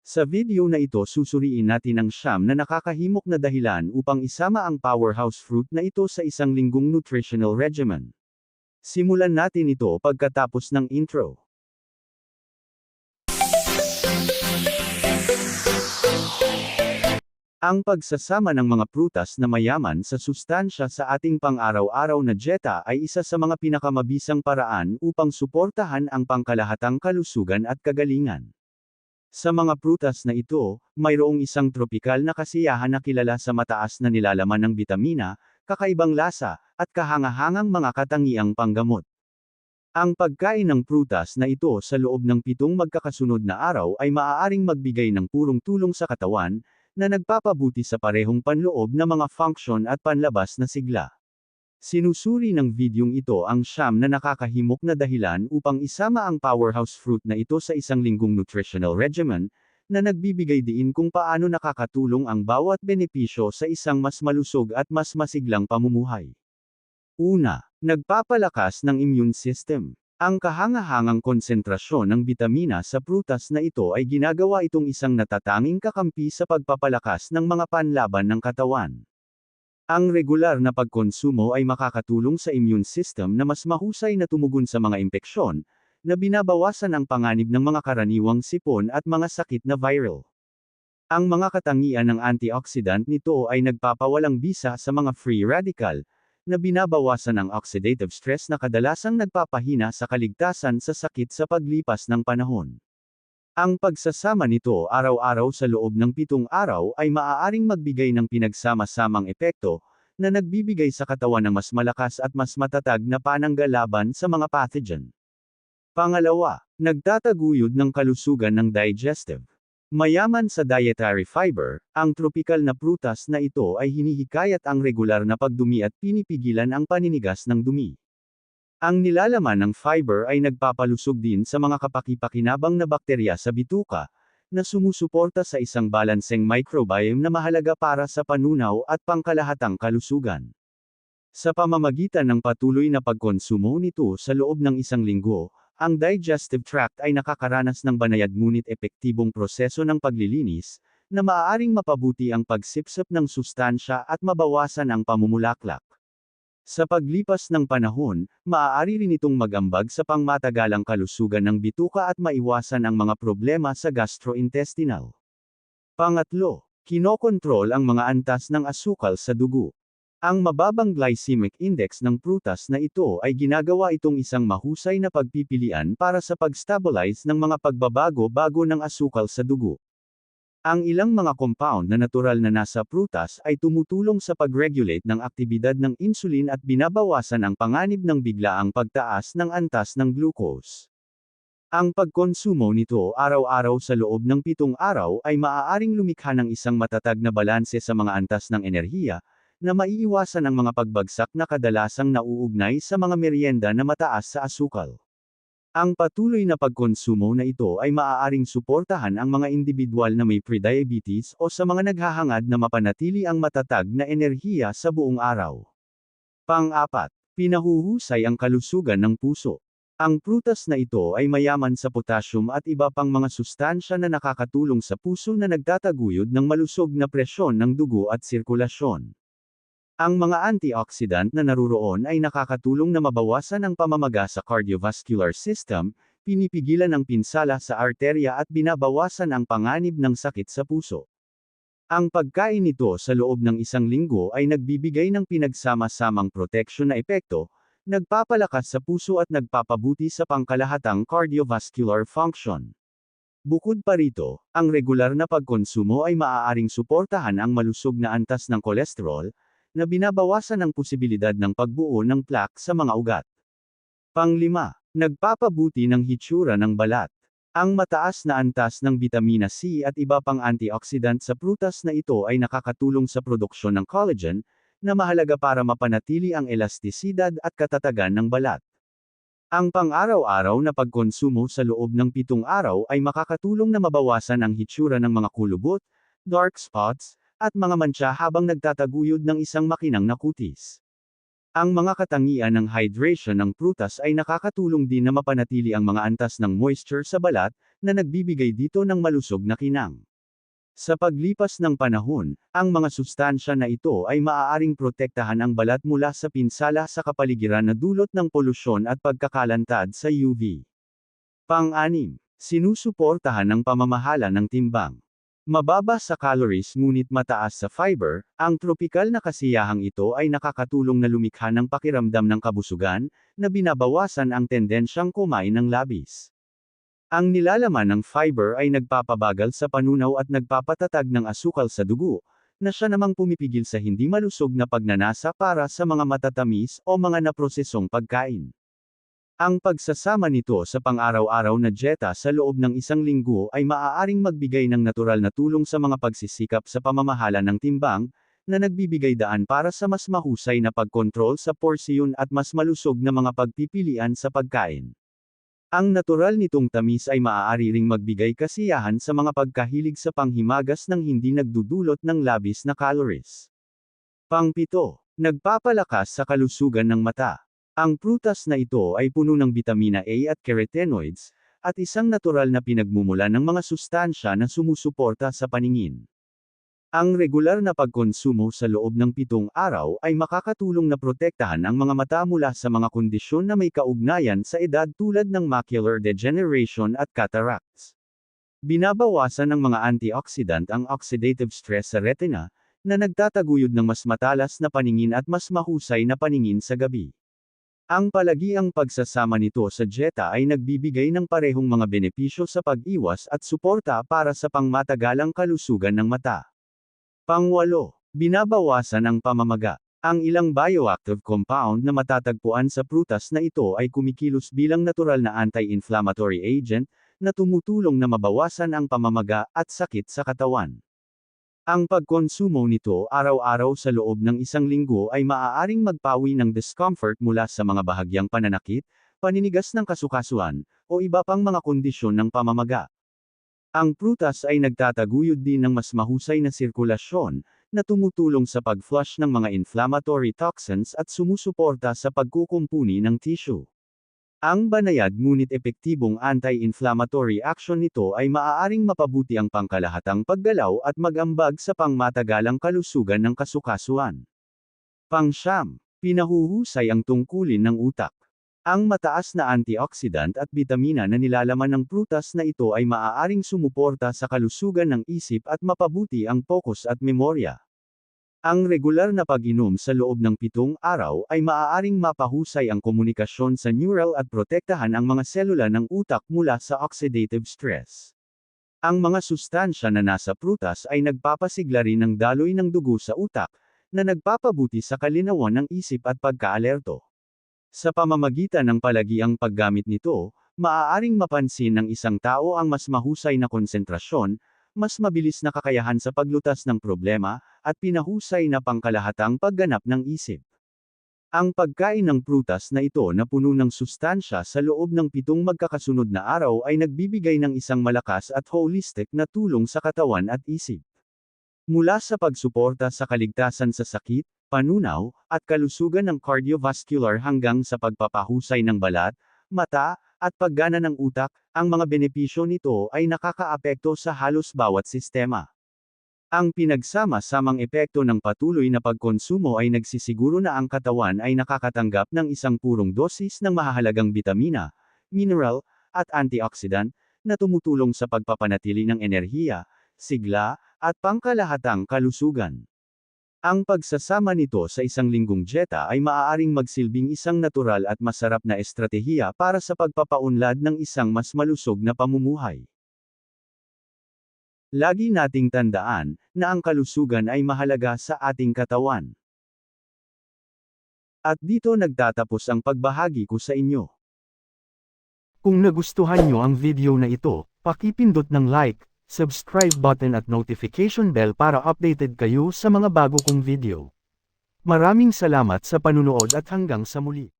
Sa video na ito susuriin natin ang siyam na nakakahimok na dahilan upang isama ang powerhouse fruit na ito sa isang linggong nutritional regimen. Simulan natin ito pagkatapos ng intro. Ang pagsasama ng mga prutas na mayaman sa sustansya sa ating pang-araw-araw na dieta ay isa sa mga pinakamabisang paraan upang suportahan ang pangkalahatang kalusugan at kagalingan. Sa mga prutas na ito, mayroong isang tropikal na kasiyahan na kilala sa mataas na nilalaman ng bitamina, kakaibang lasa, at kahangahangang mga katangiang panggamot. Ang pagkain ng prutas na ito sa loob ng 7 magkakasunod na araw ay maaaring magbigay ng purong tulong sa katawan, na nagpapabuti sa parehong panloob na mga function at panlabas na sigla. Sinusuri ng videong ito ang siyam na nakakahimok na dahilan upang isama ang powerhouse fruit na ito sa isang linggong nutritional regimen, na nagbibigay diin kung paano nakakatulong ang bawat benepisyo sa isang mas malusog at mas masiglang pamumuhay. Una, nagpapalakas ng immune system. Ang kahangahangang konsentrasyon ng bitamina sa prutas na ito ay ginagawa itong isang natatanging kakampi sa pagpapalakas ng mga panlaban ng katawan. Ang regular na pagkonsumo ay makakatulong sa immune system na mas mahusay na tumugon sa mga impeksyon, na binabawasan ang panganib ng mga karaniwang sipon at mga sakit na viral. Ang mga katangian ng antioxidant nito ay nagpapawalang bisa sa mga free radical, na binabawasan ang oxidative stress na kadalasang nagpapahina sa kaligtasan sa sakit sa paglipas ng panahon. Ang pagsasama nito araw-araw sa loob ng 7 araw ay maaaring magbigay ng pinagsama-samang epekto, na nagbibigay sa katawan ng mas malakas at mas matatag na pananggal laban sa mga pathogen. Pangalawa, nagtataguyod ng kalusugan ng digestive. Mayaman sa dietary fiber, ang tropikal na prutas na ito ay hinihikayat ang regular na pagdumi at pinipigilan ang paninigas ng dumi. Ang nilalaman ng fiber ay nagpapalusog din sa mga kapaki-pakinabang na bakterya sa bituka, na sumusuporta sa isang balanseng microbiome na mahalaga para sa panunaw at pangkalahatang kalusugan. Sa pamamagitan ng patuloy na pagkonsumo nito sa loob ng 1 linggo, ang digestive tract ay nakakaranas ng banayad ngunit epektibong proseso ng paglilinis, na maaaring mapabuti ang pagsipsip ng sustansya at mabawasan ang pamumulaklak. Sa paglipas ng panahon, maaari rin itong mag-ambag sa pangmatagalang kalusugan ng bituka at maiwasan ang mga problema sa gastrointestinal. Pangatlo, kinokontrol ang mga antas ng asukal sa dugo. Ang mababang glycemic index ng prutas na ito ay ginagawa itong isang mahusay na pagpipilian para sa pag-stabilize ng mga pagbabago-bago ng asukal sa dugo. Ang ilang mga compound na natural na nasa prutas ay tumutulong sa pag-regulate ng aktibidad ng insulin at binabawasan ang panganib ng biglaang pagtaas ng antas ng glucose. Ang pagkonsumo nito araw-araw sa loob ng 7 araw ay maaaring lumikha ng isang matatag na balanse sa mga antas ng enerhiya, na maiiwasan ang mga pagbagsak na kadalasang nauugnay sa mga merienda na mataas sa asukal. Ang patuloy na pagkonsumo na ito ay maaaring suportahan ang mga individual na may prediabetes o sa mga naghahangad na mapanatili ang matatag na enerhiya sa buong araw. Pang-apat, pinahuhusay ang kalusugan ng puso. Ang prutas na ito ay mayaman sa potassium at iba pang mga sustansya na nakakatulong sa puso na nagtataguyod ng malusog na presyon ng dugo at sirkulasyon. Ang mga antioxidant na naruroon ay nakakatulong na mabawasan ang pamamaga sa cardiovascular system, pinipigilan ang pinsala sa arterya at binabawasan ang panganib ng sakit sa puso. Ang pagkain nito sa loob ng 1 linggo ay nagbibigay ng pinagsama-samang proteksyon na epekto, nagpapalakas sa puso at nagpapabuti sa pangkalahatang cardiovascular function. Bukod pa rito, ang regular na pagkonsumo ay maaaring suportahan ang malusog na antas ng kolesterol, na binabawasan ang posibilidad ng pagbuo ng plaque sa mga ugat. Pang-5, nagpapabuti ng hitsura ng balat. Ang mataas na antas ng bitamina C at iba pang antioxidant sa prutas na ito ay nakakatulong sa produksyon ng collagen, na mahalaga para mapanatili ang elastisidad at katatagan ng balat. Ang pang-araw-araw na pagkonsumo sa loob ng 7 araw ay makakatulong na mabawasan ang hitsura ng mga kulubot, dark spots, at mga mantsa habang nagtataguyod ng isang makinang na kutis. Ang mga katangian ng hydration ng prutas ay nakakatulong din na mapanatili ang mga antas ng moisture sa balat, na nagbibigay dito ng malusog na kinang. Sa paglipas ng panahon, ang mga sustansya na ito ay maaaring protektahan ang balat mula sa pinsala sa kapaligiran na dulot ng polusyon at pagkakalantad sa UV. Pang-anim, sinusuportahan ang pamamahala ng timbang. Mababa sa calories ngunit mataas sa fiber, ang tropikal na kasiyahang ito ay nakakatulong na lumikha ng pakiramdam ng kabusugan, na binabawasan ang tendensyang kumain ng labis. Ang nilalaman ng fiber ay nagpapabagal sa panunaw at nagpapatatag ng asukal sa dugo, na siya namang pumipigil sa hindi malusog na pagnanasa para sa mga matatamis o mga naprosesong pagkain. Ang pagsasama nito sa pang-araw-araw na dieta sa loob ng isang linggo ay maaaring magbigay ng natural na tulong sa mga pagsisikap sa pamamahala ng timbang, na nagbibigay daan para sa mas mahusay na pagkontrol sa porsyon at mas malusog na mga pagpipilian sa pagkain. Ang natural nitong tamis ay maaari ring magbigay kasiyahan sa mga pagkahilig sa panghimagas ng hindi nagdudulot ng labis na calories. Pang-pito, nagpapalakas sa kalusugan ng mata. Ang prutas na ito ay puno ng bitamina A at carotenoids, at isang natural na pinagmumulan ng mga sustansya na sumusuporta sa paningin. Ang regular na pagkonsumo sa loob ng 7 araw ay makakatulong na protektahan ang mga mata mula sa mga kondisyon na may kaugnayan sa edad tulad ng macular degeneration at cataracts. Binabawasan ng mga antioxidant ang oxidative stress sa retina, na nagtataguyod ng mas matalas na paningin at mas mahusay na paningin sa gabi. Ang palagiang pagsasama nito sa dieta ay nagbibigay ng parehong mga benepisyo sa pag-iwas at suporta para sa pangmatagalang kalusugan ng mata. Pang-8, binabawasan ang pamamaga. Ang ilang bioactive compound na matatagpuan sa prutas na ito ay kumikilos bilang natural na anti-inflammatory agent, na tumutulong na mabawasan ang pamamaga at sakit sa katawan. Ang pagkonsumo nito araw-araw sa loob ng isang linggo ay maaaring magpawi ng discomfort mula sa mga bahagyang pananakit, paninigas ng kasukasuan, o iba pang mga kondisyon ng pamamaga. Ang prutas ay nagtataguyod din ng mas mahusay na sirkulasyon, na tumutulong sa pag-flush ng mga inflammatory toxins at sumusuporta sa pagkukumpuni ng tissue. Ang banayad ngunit epektibong anti-inflammatory action nito ay maaaring mapabuti ang pangkalahatang paggalaw at mag-ambag sa pangmatagalang kalusugan ng kasukasuan. Pang-9, pinahuhusay ang tungkulin ng utak. Ang mataas na antioxidant at bitamina na nilalaman ng prutas na ito ay maaaring sumuporta sa kalusugan ng isip at mapabuti ang pokus at memorya. Ang regular na pag-inom sa loob ng 7 araw ay maaaring mapahusay ang komunikasyon sa neural at protektahan ang mga selula ng utak mula sa oxidative stress. Ang mga sustansya na nasa prutas ay nagpapasigla rin ng daloy ng dugo sa utak, na nagpapabuti sa kalinawan ng isip at pagkaalerto. Sa pamamagitan ng palagiang paggamit nito, maaaring mapansin ng isang tao ang mas mahusay na konsentrasyon, mas mabilis na kakayahan sa paglutas ng problema, at pinahusay na pangkalahatang pagganap ng isip. Ang pagkain ng prutas na ito na puno ng sustansya sa loob ng 7 magkakasunod na araw ay nagbibigay ng isang malakas at holistic na tulong sa katawan at isip. Mula sa pagsuporta sa kaligtasan sa sakit, panunaw, at kalusugan ng cardiovascular hanggang sa pagpapahusay ng balat, mata, at paggana ng utak, ang mga benepisyo nito ay nakakaapekto sa halos bawat sistema. Ang pinagsama-samang epekto ng patuloy na pagkonsumo ay nagsisiguro na ang katawan ay nakakatanggap ng isang purong dosis ng mahahalagang bitamina, mineral, at antioxidant, na tumutulong sa pagpapanatili ng enerhiya, sigla, at pangkalahatang kalusugan. Ang pagsasama nito sa isang linggong dieta ay maaaring magsilbing isang natural at masarap na estratehiya para sa pagpapaunlad ng isang mas malusog na pamumuhay. Lagi nating tandaan na ang kalusugan ay mahalaga sa ating katawan. At dito nagtatapos ang pagbahagi ko sa inyo. Kung nagustuhan nyo ang video na ito, pakipindot ng like, subscribe button at notification bell para updated kayo sa mga bago kong video. Maraming salamat sa panunood at hanggang sa muli.